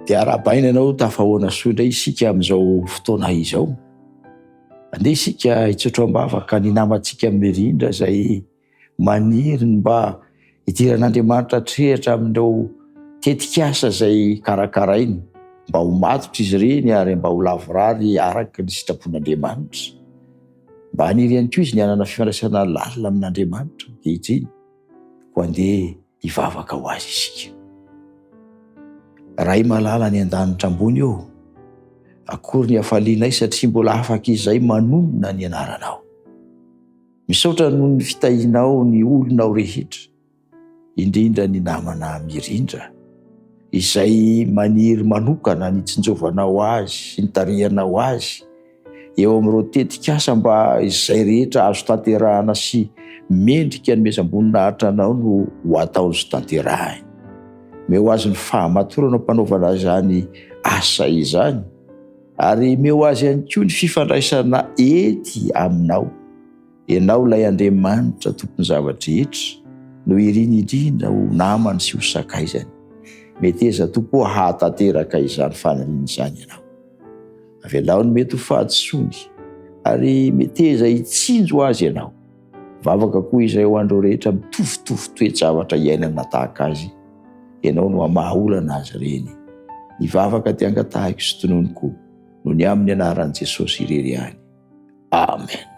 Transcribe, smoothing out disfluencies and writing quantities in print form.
dia arahabaina ianao tafahoana soa indray isika amin'izao fotoana izao. Andeha isika hitsotrambavaka ny namantsika mirindra izay maniry mba hidiran'Andriamanitra trehitra amin'ireo tetikasa izay karakarainy, mba ho matotra izy ireny ary mba ho lavorary araka ny sitrapon'Andriamanitra. Mba haniry ihany koa izy ny hanana fifandraisana lalina amin'Andriamanitra ankehitriny, ho andeha hivavaka ho azy isika. Ray malala ny an-danitra ambony eo, akory ny hafalianay satria mbola afaka izay manonona ny anaranao. Misaotra noho ny fitahinao ny olonao rehetra, indrindra ny namana mirindra, izay maniry manokana ny tsinjovanao azy sy ny tarihanao azy eo amin'ireo tetikasa mba izay rehetra azo tanterahana sy mendrika ny mezam-boninahitra anao no ho ataony sy tanterahany. Meo azy ny fahamatorana mpanaovana izany asa izany, ary meo azy ihany koa ny fifandraisana ety aminao. Ianao ilay Andriamanitra tompony zavatra rehetra, no iriny indrindra ho namany sy ho sakaizany. Meteza tompo hahatanteraka izany fananina izany ianao. Avelao ny mety ho fahadisoany, ary meteza hitsinjo azy ianao. Vavaka koa izay ho andreo rehetra mitovitovy toe-javatra iainana tahaka azy. Ianao no hamahaolana azy ireny. Ny vavaka ty angatahiko sy tononoko, no ny amin'ny anaran'i Jesosy irery ihany. Amen.